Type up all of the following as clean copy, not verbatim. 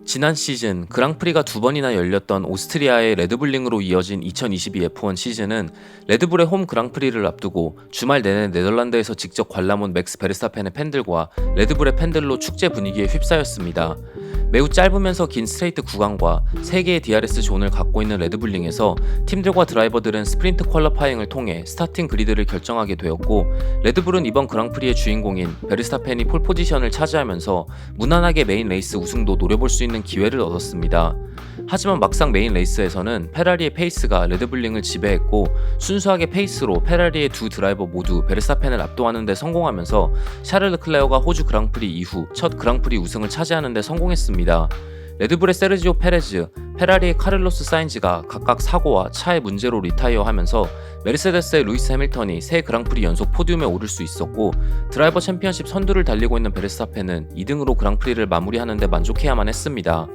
지난 시즌 그랑프리가 두 번이나 열렸던 오스트리아의 레드불링으로 이어진 2022 F1 시즌은 레드불의 홈 그랑프리를 앞두고 주말 내내 네덜란드에서 직접 관람온 맥스 베르스타펜의 팬들과 레드불의 팬들로 축제 분위기에 휩싸였습니다. 매우 짧으면서 긴 스트레이트 구간과 3개의 DRS 존을 갖고 있는 레드불링에서 팀들과 드라이버들은 스프린트 퀄리파잉을 통해 스타팅 그리드를 결정하게 되었고, 레드불은 이번 그랑프리의 주인공인 베르스타펜이 폴 포지션을 차지하면서 무난하게 메인 레이스 우승도 노려볼 수 있는 기회를 얻었습니다. 하지만 막상 메인 레이스에서는 페라리의 페이스가 레드불링을 지배했고, 순수하게 페이스로 페라리의 두 드라이버 모두 베르스타펜을 압도하는 데 성공하면서 샤를 르클레어가 호주 그랑프리 이후 첫 그랑프리 우승을 차지하는 데 성공했습니다. 레드불의 세르지오 페레즈, 페라리의 카를로스 사인즈가 각각 사고와 차의 문제로 리타이어하면서 메르세데스의 루이스 해밀턴이 새 그랑프리 연속 포디움에 오를 수 있었고, 드라이버 챔피언십 선두를 달리고 있는 베르스타펜은 2등으로 그랑프리를 마무리하는 데 만족해야만 했습니다.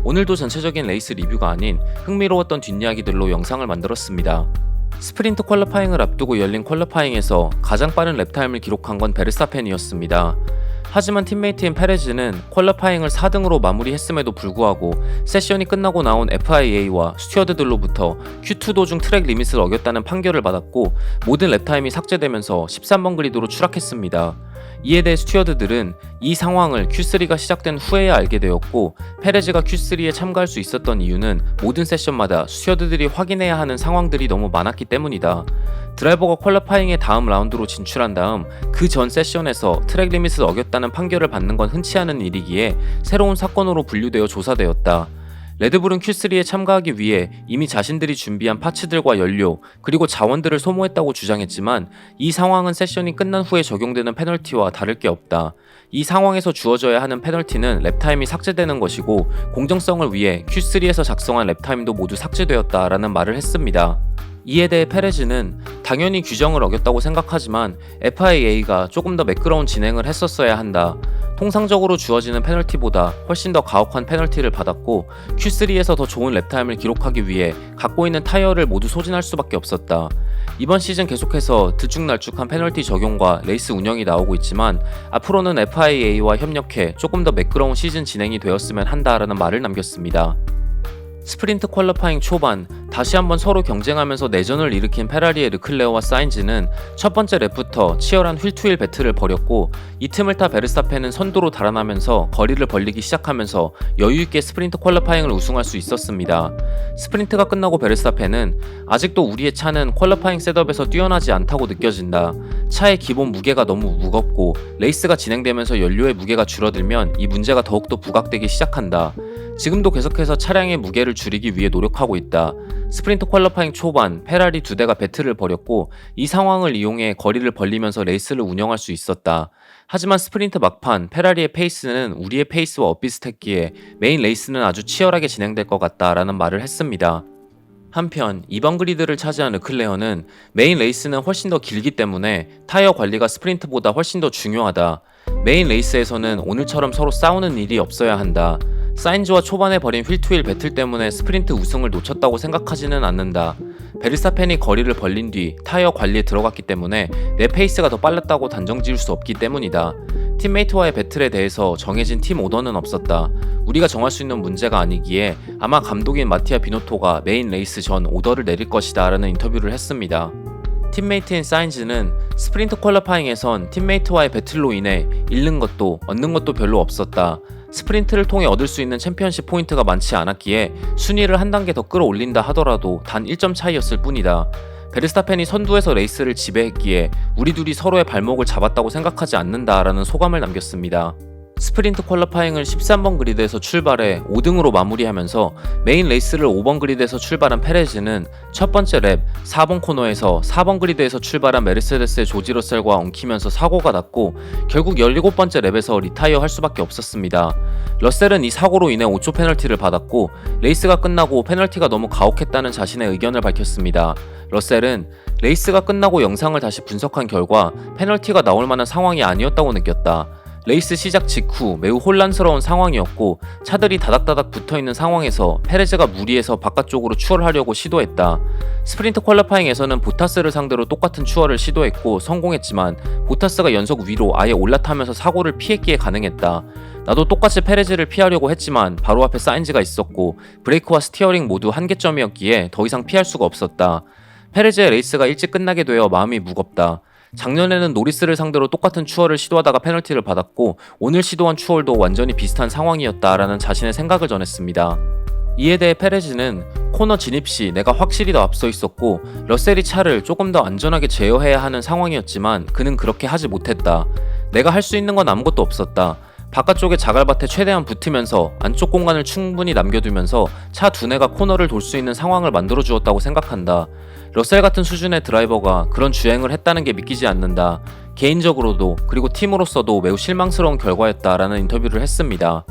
오늘도 전체적인 레이스 리뷰가 아닌 흥미로웠던 뒷이야기들로 영상을 만들었습니다. 스프린트 퀄리파잉을 앞두고 열린 퀄리파잉에서 가장 빠른 랩타임을 기록한 건 베르스타펜이었습니다. 하지만 팀메이트인 페레즈는 퀄리파잉을 4등으로 마무리했음에도 불구하고 세션이 끝나고 나온 FIA와 스튜어드들로부터 Q2 도중 트랙 리밋을 어겼다는 판결을 받았고, 모든 랩타임이 삭제되면서 13번 그리드로 추락했습니다. 이에 대해 스튜어드들은 이 상황을 Q3가 시작된 후에야 알게 되었고, 페레즈가 Q3에 참가할 수 있었던 이유는 모든 세션마다 스튜어드들이 확인해야 하는 상황들이 너무 많았기 때문이다. 드라이버가 퀄리파잉의 다음 라운드로 진출한 다음 그 전 세션에서 트랙 리밋을 어겼다는 판결을 받는 건 흔치 않은 일이기에 새로운 사건으로 분류되어 조사되었다. 레드불은 Q3에 참가하기 위해 이미 자신들이 준비한 파츠들과 연료, 그리고 자원들을 소모했다고 주장했지만, 이 상황은 세션이 끝난 후에 적용되는 페널티와 다를 게 없다. 이 상황에서 주어져야 하는 페널티는 랩타임이 삭제되는 것이고, 공정성을 위해 Q3에서 작성한 랩타임도 모두 삭제되었다라는 말을 했습니다. 이에 대해 페레즈는 당연히 규정을 어겼다고 생각하지만 FIA가 조금 더 매끄러운 진행을 했었어야 한다. 통상적으로 주어지는 페널티보다 훨씬 더 가혹한 페널티를 받았고, Q3에서 더 좋은 랩타임을 기록하기 위해 갖고 있는 타이어를 모두 소진할 수밖에 없었다. 이번 시즌 계속해서 들쭉날쭉한 페널티 적용과 레이스 운영이 나오고 있지만, 앞으로는 FIA와 협력해 조금 더 매끄러운 시즌 진행이 되었으면 한다라는 말을 남겼습니다. 스프린트 퀄리파잉 초반 다시 한번 서로 경쟁하면서 내전을 일으킨 페라리의 르클레어와 사인즈는 첫 번째 랩부터 치열한 휠투휠 배틀을 벌였고, 이 틈을 타 베르스타펜은 선두로 달아나면서 거리를 벌리기 시작하면서 여유있게 스프린트 퀄리파잉을 우승할 수 있었습니다. 스프린트가 끝나고 베르스타펜은 아직도 우리의 차는 퀄리파잉 셋업에서 뛰어나지 않다고 느껴진다. 차의 기본 무게가 너무 무겁고 레이스가 진행되면서 연료의 무게가 줄어들면 이 문제가 더욱더 부각되기 시작한다. 지금도 계속해서 차량의 무게를 줄이기 위해 노력하고 있다. 스프린트 퀄리파잉 초반 페라리 두 대가 배틀을 벌였고, 이 상황을 이용해 거리를 벌리면서 레이스를 운영할 수 있었다. 하지만 스프린트 막판 페라리의 페이스는 우리의 페이스와 엇비슷했기에 메인 레이스는 아주 치열하게 진행될 것 같다라는 말을 했습니다. 한편 2번 그리드를 차지한 르클레어는 메인 레이스는 훨씬 더 길기 때문에 타이어 관리가 스프린트보다 훨씬 더 중요하다. 메인 레이스에서는 오늘처럼 서로 싸우는 일이 없어야 한다. 사인즈와 초반에 벌인 휠투휠 배틀 때문에 스프린트 우승을 놓쳤다고 생각하지는 않는다. 베르스타펜이 거리를 벌린 뒤 타이어 관리에 들어갔기 때문에 내 페이스가 더 빨랐다고 단정 지을 수 없기 때문이다. 팀메이트와의 배틀에 대해서 정해진 팀 오더는 없었다. 우리가 정할 수 있는 문제가 아니기에 아마 감독인 마티아 비노토가 메인 레이스 전 오더를 내릴 것이다 라는 인터뷰를 했습니다. 팀메이트인 사인즈는 스프린트 퀄리파잉에선 팀메이트와의 배틀로 인해 잃는 것도 얻는 것도 별로 없었다. 스프린트를 통해 얻을 수 있는 챔피언십 포인트가 많지 않았기에 순위를 한 단계 더 끌어올린다 하더라도 단 1점 차이였을 뿐이다. 베르스타펜이 선두에서 레이스를 지배했기에 우리 둘이 서로의 발목을 잡았다고 생각하지 않는다라는 소감을 남겼습니다. 스프린트 퀄리파잉을 13번 그리드에서 출발해 5등으로 마무리하면서 메인 레이스를 5번 그리드에서 출발한 페레즈는 첫 번째 랩 4번 코너에서 4번 그리드에서 출발한 메르세데스의 조지 러셀과 엉키면서 사고가 났고, 결국 17번째 랩에서 리타이어 할 수밖에 없었습니다. 러셀은 이 사고로 인해 5초 페널티를 받았고, 레이스가 끝나고 페널티가 너무 가혹했다는 자신의 의견을 밝혔습니다. 러셀은 레이스가 끝나고 영상을 다시 분석한 결과 페널티가 나올 만한 상황이 아니었다고 느꼈다. 레이스 시작 직후 매우 혼란스러운 상황이었고, 차들이 다닥다닥 붙어있는 상황에서 페레즈가 무리해서 바깥쪽으로 추월하려고 시도했다. 스프린트 퀄리파잉에서는 보타스를 상대로 똑같은 추월을 시도했고 성공했지만, 보타스가 연속 위로 아예 올라타면서 사고를 피했기에 가능했다. 나도 똑같이 페레즈를 피하려고 했지만 바로 앞에 사인즈가 있었고 브레이크와 스티어링 모두 한계점이었기에 더 이상 피할 수가 없었다. 페레즈의 레이스가 일찍 끝나게 되어 마음이 무겁다. 작년에는 노리스를 상대로 똑같은 추월을 시도하다가 페널티를 받았고 오늘 시도한 추월도 완전히 비슷한 상황이었다라는 자신의 생각을 전했습니다. 이에 대해 페레즈는 코너 진입 시 내가 확실히 더 앞서 있었고 러셀이 차를 조금 더 안전하게 제어해야 하는 상황이었지만 그는 그렇게 하지 못했다. 내가 할 수 있는 건 아무것도 없었다. 바깥쪽에 자갈밭에 최대한 붙으면서 안쪽 공간을 충분히 남겨두면서 차 두뇌가 코너를 돌 수 있는 상황을 만들어 주었다고 생각한다. 러셀 같은 수준의 드라이버가 그런 주행을 했다는 게 믿기지 않는다. 개인적으로도 그리고 팀으로서도 매우 실망스러운 결과였다라는 인터뷰를 했습니다.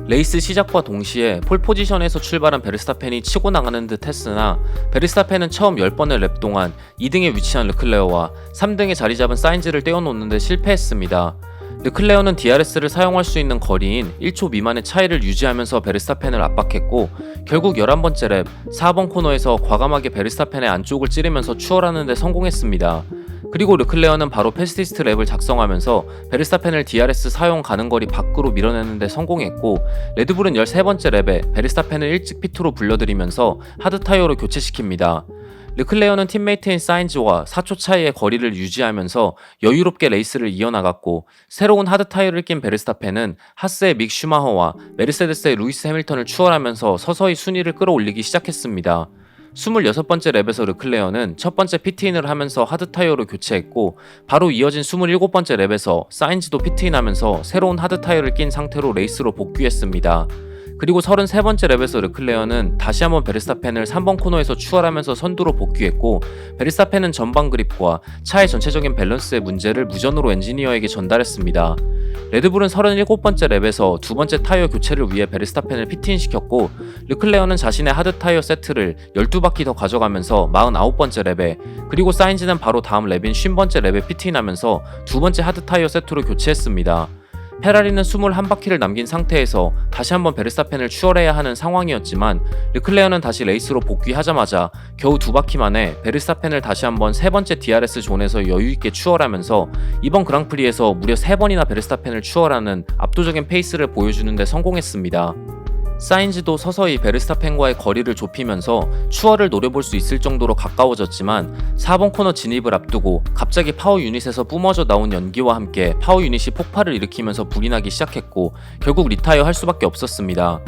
레이스 시작과 동시에 폴 포지션에서 출발한 베르스타펜이 치고 나가는 듯 했으나 베르스타펜은 처음 10번의 랩 동안 2등에 위치한 르클레어와 3등에 자리 잡은 사인즈를 떼어놓는데 실패했습니다. 르클레어는 DRS를 사용할 수 있는 거리인 1초 미만의 차이를 유지하면서 베르스타펜을 압박했고 결국 11번째 랩 4번 코너에서 과감하게 베르스타펜의 안쪽을 찌르면서 추월하는 데 성공했습니다. 그리고 르클레어는 바로 패스티스트 랩을 작성하면서 베르스타펜을 DRS 사용 가능 거리 밖으로 밀어내는 데 성공했고 레드불은 13번째 랩에 베르스타펜을 일찍 피트로 불러들이면서 하드타이어로 교체시킵니다. 르클레어는 팀메이트인 사인즈와 4초 차이의 거리를 유지하면서 여유롭게 레이스를 이어나갔고 새로운 하드타이어를 낀 베르스타펜은 하스의 믹 슈마허와 메르세데스의 루이스 해밀턴을 추월하면서 서서히 순위를 끌어올리기 시작했습니다. 26번째 랩에서 르클레어는 첫 번째 피트인을 하면서 하드타이어로 교체했고 바로 이어진 27번째 랩에서 사인즈도 피트인하면서 새로운 하드타이어를 낀 상태로 레이스로 복귀했습니다. 그리고 33번째 랩에서 르클레어는 다시 한번 베르스타펜을 3번 코너에서 추월하면서 선두로 복귀했고 베르스타펜은 전방 그립과 차의 전체적인 밸런스의 문제를 무전으로 엔지니어에게 전달했습니다. 레드불은 37번째 랩에서 두 번째 타이어 교체를 위해 베르스타펜을 피트인시켰고 르클레어는 자신의 하드 타이어 세트를 12바퀴 더 가져가면서 49번째 랩에 그리고 사인즈는 바로 다음 랩인 50번째 랩에 피트인하면서 두 번째 하드 타이어 세트로 교체했습니다. 페라리는 21바퀴를 남긴 상태에서 다시 한번 베르스타펜을 추월해야 하는 상황이었지만 르클레어는 다시 레이스로 복귀하자마자 겨우 2바퀴 만에 베르스타펜을 다시 한번 세 번째 DRS 존에서 여유있게 추월하면서 이번 그랑프리에서 무려 3번이나 베르스타펜을 추월하는 압도적인 페이스를 보여주는 데 성공했습니다. 사인즈도 서서히 베르스타펜과의 거리를 좁히면서 추월을 노려볼 수 있을 정도로 가까워졌지만 4번 코너 진입을 앞두고 갑자기 파워 유닛에서 뿜어져 나온 연기와 함께 파워 유닛이 폭발을 일으키면서 불이 나기 시작했고 결국 리타이어 할 수밖에 없었습니다.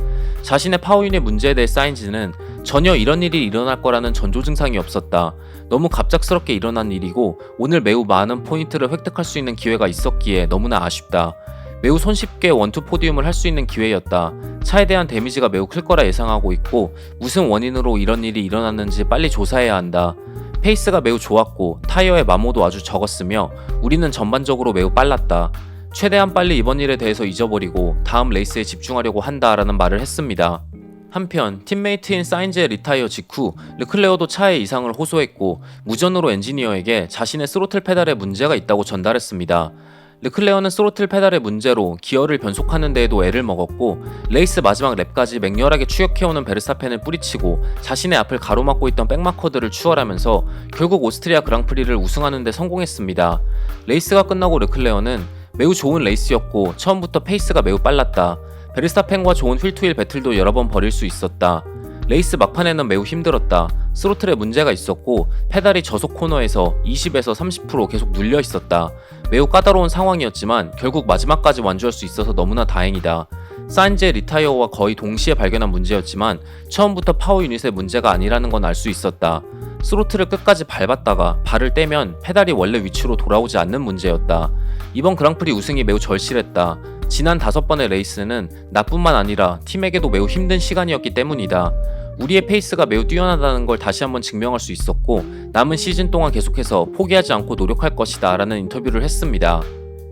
자신의 파워 유닛 문제에 대해 사인즈는 전혀 이런 일이 일어날 거라는 전조 증상이 없었다. 너무 갑작스럽게 일어난 일이고 오늘 매우 많은 포인트를 획득할 수 있는 기회가 있었기에 너무나 아쉽다. 매우 손쉽게 원투 포디움을 할 수 있는 기회였다. 차에 대한 데미지가 매우 클 거라 예상하고 있고 무슨 원인으로 이런 일이 일어났는지 빨리 조사해야 한다. 페이스가 매우 좋았고 타이어의 마모도 아주 적었으며 우리는 전반적으로 매우 빨랐다. 최대한 빨리 이번 일에 대해서 잊어버리고 다음 레이스에 집중하려고 한다라는 말을 했습니다. 한편 팀메이트인 사인즈의 리타이어 직후 르클레어도 차의 이상을 호소했고 무전으로 엔지니어에게 자신의 스로틀 페달에 문제가 있다고 전달했습니다. 르클레어는 스로틀 페달의 문제로 기어를 변속하는 데에도 애를 먹었고 레이스 마지막 랩까지 맹렬하게 추격해오는 베르스타펜을 뿌리치고 자신의 앞을 가로막고 있던 백마커들을 추월하면서 결국 오스트리아 그랑프리를 우승하는 데 성공했습니다. 레이스가 끝나고 르클레어는 매우 좋은 레이스였고 처음부터 페이스가 매우 빨랐다. 베르스타펜과 좋은 휠투휠 배틀도 여러 번 벌일 수 있었다. 레이스 막판에는 매우 힘들었다. 스로틀에 문제가 있었고 페달이 저속 코너에서 20에서 30% 계속 눌려 있었다. 매우 까다로운 상황이었지만 결국 마지막까지 완주할 수 있어서 너무나 다행이다. 사인즈의 리타이어와 거의 동시에 발견한 문제였지만 처음부터 파워 유닛의 문제가 아니라는 건 알 수 있었다. 스로틀을 끝까지 밟았다가 발을 떼면 페달이 원래 위치로 돌아오지 않는 문제였다. 이번 그랑프리 우승이 매우 절실했다. 지난 5번의 레이스는 나뿐만 아니라 팀에게도 매우 힘든 시간이었기 때문이다. 우리의 페이스가 매우 뛰어나다는 걸 다시 한번 증명할 수 있었고 남은 시즌 동안 계속해서 포기하지 않고 노력할 것이다 라는 인터뷰를 했습니다.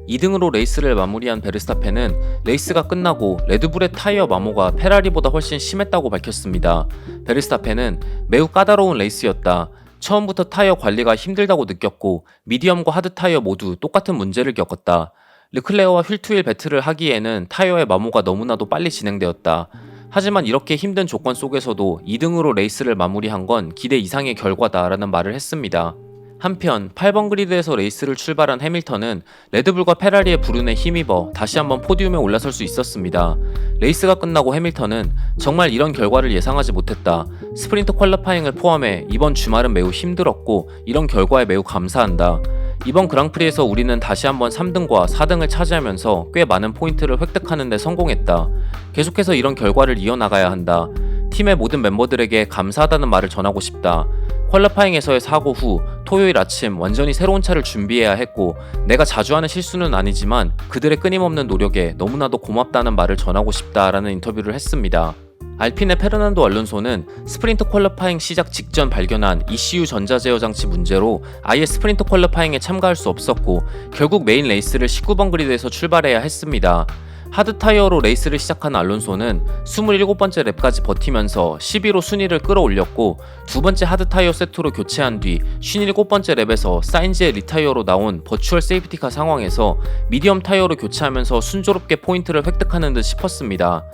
2등으로 레이스를 마무리한 베르스타펜은 레이스가 끝나고 레드불의 타이어 마모가 페라리보다 훨씬 심했다고 밝혔습니다. 베르스타펜은 매우 까다로운 레이스였다. 처음부터 타이어 관리가 힘들다고 느꼈고 미디엄과 하드 타이어 모두 똑같은 문제를 겪었다. 르클레어와 휠투휠 배틀을 하기에는 타이어의 마모가 너무나도 빨리 진행되었다. 하지만 이렇게 힘든 조건 속에서도 2등으로 레이스를 마무리한 건 기대 이상의 결과다라는 말을 했습니다. 한편 8번 그리드에서 레이스를 출발한 해밀턴은 레드불과 페라리의 불운에 힘입어 다시 한번 포디움에 올라설 수 있었습니다. 레이스가 끝나고 해밀턴은 정말 이런 결과를 예상하지 못했다. 스프린트 퀄리파잉을 포함해 이번 주말은 매우 힘들었고 이런 결과에 매우 감사한다. 이번 그랑프리에서 우리는 다시 한번 3등과 4등을 차지하면서 꽤 많은 포인트를 획득하는 데 성공했다. 계속해서 이런 결과를 이어나가야 한다. 팀의 모든 멤버들에게 감사하다는 말을 전하고 싶다. 퀄리파잉에서의 사고 후 토요일 아침 완전히 새로운 차를 준비해야 했고 내가 자주 하는 실수는 아니지만 그들의 끊임없는 노력에 너무나도 고맙다는 말을 전하고 싶다라는 인터뷰를 했습니다. 알핀의 페르난도 알론소는 스프린트 퀄리파잉 시작 직전 발견한 ECU 전자제어 장치 문제로 아예 스프린트 퀄리파잉에 참가할 수 없었고 결국 메인 레이스를 19번 그리드에서 출발해야 했습니다. 하드 타이어로 레이스를 시작한 알론소는 27번째 랩까지 버티면서 12로 순위를 끌어올렸고 두 번째 하드 타이어 세트로 교체한 뒤 57번째 랩에서 사인즈의 리타이어로 나온 버추얼 세이프티카 상황에서 미디엄 타이어로 교체하면서 순조롭게 포인트를 획득하는 듯 싶었습니다.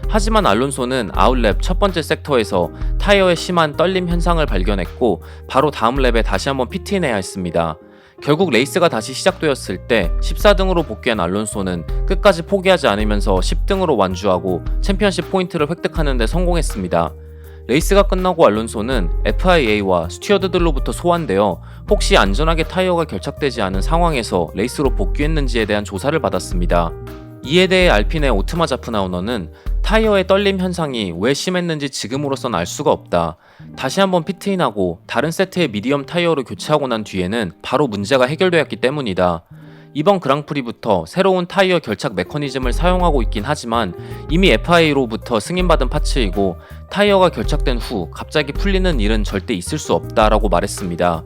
하지만 알론소는 아웃랩 첫 번째 섹터에서 타이어의 심한 떨림 현상을 발견했고 바로 다음 랩에 다시 한번 피트인해야 했습니다. 결국 레이스가 다시 시작되었을 때 14등으로 복귀한 알론소는 끝까지 포기하지 않으면서 10등으로 완주하고 챔피언십 포인트를 획득하는 데 성공했습니다. 레이스가 끝나고 알론소는 FIA와 스튜어드들로부터 소환되어 혹시 안전하게 타이어가 결착되지 않은 상황에서 레이스로 복귀했는지에 대한 조사를 받았습니다. 이에 대해 알핀의 오트마 자프나우너는 타이어의 떨림 현상이 왜 심했는지 지금으로선 알 수가 없다. 다시 한번 피트인하고 다른 세트의 미디엄 타이어로 교체하고 난 뒤에는 바로 문제가 해결되었기 때문이다. 이번 그랑프리부터 새로운 타이어 결착 메커니즘을 사용하고 있긴 하지만 이미 FIA로부터 승인받은 파츠이고 타이어가 결착된 후 갑자기 풀리는 일은 절대 있을 수 없다라고 말했습니다.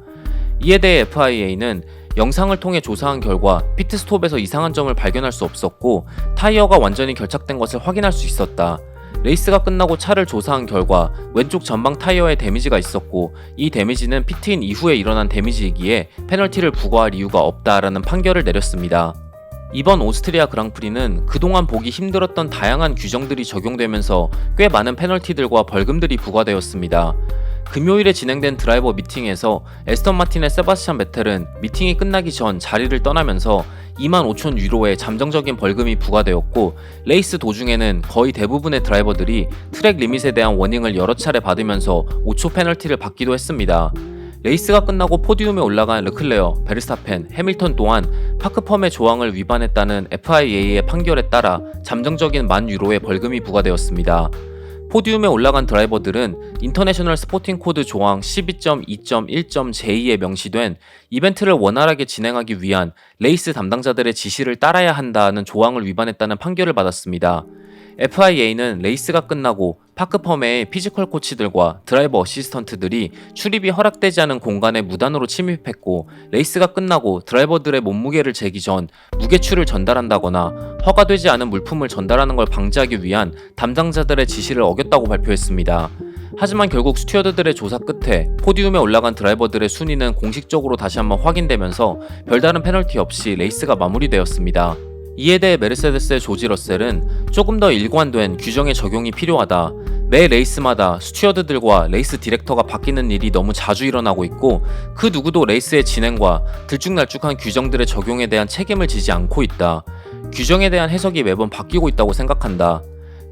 이에 대해 FIA는 영상을 통해 조사한 결과 피트스톱에서 이상한 점을 발견할 수 없었고 타이어가 완전히 결착된 것을 확인할 수 있었다. 레이스가 끝나고 차를 조사한 결과 왼쪽 전방 타이어에 데미지가 있었고 이 데미지는 피트인 이후에 일어난 데미지이기에 페널티를 부과할 이유가 없다라는 판결을 내렸습니다. 이번 오스트리아 그랑프리는 그동안 보기 힘들었던 다양한 규정들이 적용되면서 꽤 많은 페널티들과 벌금들이 부과되었습니다. 금요일에 진행된 드라이버 미팅에서 에스턴 마틴의 세바스찬 베텔은 미팅이 끝나기 전 자리를 떠나면서 25,000 유로의 잠정적인 벌금이 부과되었고 레이스 도중에는 거의 대부분의 드라이버들이 트랙 리밋에 대한 워닝을 여러 차례 받으면서 5초 페널티를 받기도 했습니다. 레이스가 끝나고 포디움에 올라간 르클레어, 베르스타펜, 해밀턴 또한 파크펌의 조항을 위반했다는 FIA의 판결에 따라 잠정적인 10,000유로의 벌금이 부과되었습니다. 포디움에 올라간 드라이버들은 인터내셔널 스포팅 코드 조항 12.2.1.j2에 명시된 이벤트를 원활하게 진행하기 위한 레이스 담당자들의 지시를 따라야 한다는 조항을 위반했다는 판결을 받았습니다. FIA는 레이스가 끝나고 파크펌의 피지컬 코치들과 드라이버 어시스턴트들이 출입이 허락되지 않은 공간에 무단으로 침입했고 레이스가 끝나고 드라이버들의 몸무게를 재기 전 무게추를 전달한다거나 허가되지 않은 물품을 전달하는 걸 방지하기 위한 담당자들의 지시를 어겼다고 발표했습니다. 하지만 결국 스튜어드들의 조사 끝에 포디움에 올라간 드라이버들의 순위는 공식적으로 다시 한번 확인되면서 별다른 페널티 없이 레이스가 마무리되었습니다. 이에 대해 메르세데스의 조지 러셀은 조금 더 일관된 규정의 적용이 필요하다. 매 레이스마다 스튜어드들과 레이스 디렉터가 바뀌는 일이 너무 자주 일어나고 있고 그 누구도 레이스의 진행과 들쭉날쭉한 규정들의 적용에 대한 책임을 지지 않고 있다. 규정에 대한 해석이 매번 바뀌고 있다고 생각한다.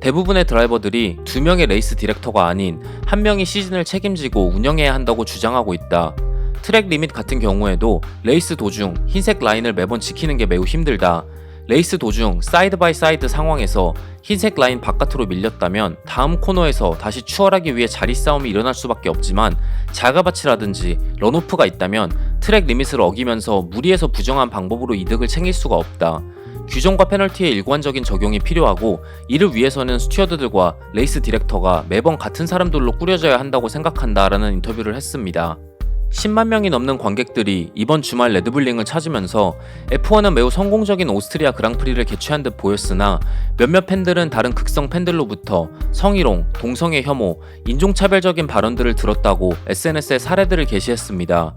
대부분의 드라이버들이 2명의 레이스 디렉터가 아닌 1명이 시즌을 책임지고 운영해야 한다고 주장하고 있다. 트랙 리밋 같은 경우에도 레이스 도중 흰색 라인을 매번 지키는 게 매우 힘들다. 레이스 도중 사이드 바이 사이드 상황에서 흰색 라인 바깥으로 밀렸다면 다음 코너에서 다시 추월하기 위해 자리 싸움이 일어날 수밖에 없지만 자가바치라든지 런오프가 있다면 트랙 리밋을 어기면서 무리해서 부정한 방법으로 이득을 챙길 수가 없다. 규정과 페널티의 일관적인 적용이 필요하고 이를 위해서는 스튜어드들과 레이스 디렉터가 매번 같은 사람들로 꾸려져야 한다고 생각한다라는 인터뷰를 했습니다. 10만 명이 넘는 관객들이 이번 주말 레드불링을 찾으면서 F1은 매우 성공적인 오스트리아 그랑프리를 개최한 듯 보였으나 몇몇 팬들은 다른 극성 팬들로부터 성희롱, 동성애 혐오, 인종차별적인 발언들을 들었다고 SNS에 사례들을 게시했습니다.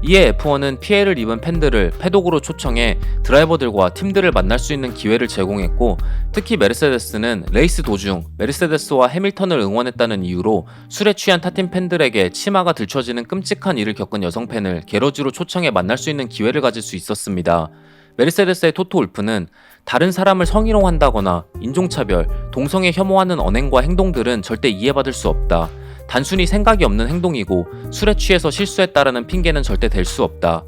이에 F1은 피해를 입은 팬들을 패독으로 초청해 드라이버들과 팀들을 만날 수 있는 기회를 제공했고, 특히 메르세데스는 레이스 도중 메르세데스와 해밀턴을 응원했다는 이유로 술에 취한 타팀 팬들에게 치마가 들춰지는 끔찍한 일을 겪은 여성 팬을 게러지로 초청해 만날 수 있는 기회를 가질 수 있었습니다. 메르세데스의 토토 울프는 다른 사람을 성희롱한다거나 인종차별, 동성애 혐오하는 언행과 행동들은 절대 이해받을 수 없다. 단순히 생각이 없는 행동이고 술에 취해서 실수했다라는 핑계는 절대 될 수 없다.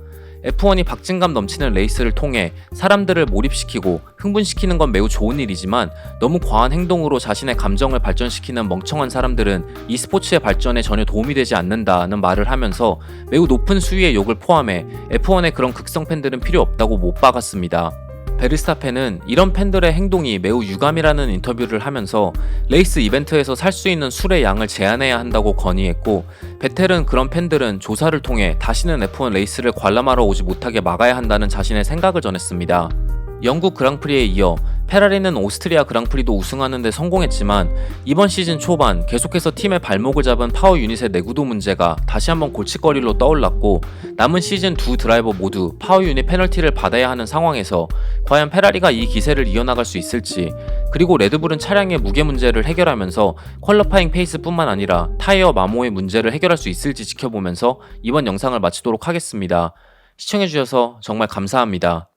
F1이 박진감 넘치는 레이스를 통해 사람들을 몰입시키고 흥분시키는 건 매우 좋은 일이지만 너무 과한 행동으로 자신의 감정을 발전시키는 멍청한 사람들은 이 스포츠의 발전에 전혀 도움이 되지 않는다는 말을 하면서 매우 높은 수위의 욕을 포함해 F1의 그런 극성 팬들은 필요 없다고 못 박았습니다. 베르스타펜은 이런 팬들의 행동이 매우 유감이라는 인터뷰를 하면서 레이스 이벤트에서 살 수 있는 술의 양을 제한해야 한다고 건의했고, 베텔은 그런 팬들은 조사를 통해 다시는 F1 레이스를 관람하러 오지 못하게 막아야 한다는 자신의 생각을 전했습니다. 영국 그랑프리에 이어 페라리는 오스트리아 그랑프리도 우승하는 데 성공했지만 이번 시즌 초반 계속해서 팀의 발목을 잡은 파워 유닛의 내구도 문제가 다시 한번 골칫거리로 떠올랐고, 남은 시즌 두 드라이버 모두 파워 유닛 페널티를 받아야 하는 상황에서 과연 페라리가 이 기세를 이어나갈 수 있을지, 그리고 레드불은 차량의 무게 문제를 해결하면서 퀄리파잉 페이스뿐만 아니라 타이어 마모의 문제를 해결할 수 있을지 지켜보면서 이번 영상을 마치도록 하겠습니다. 시청해주셔서 정말 감사합니다.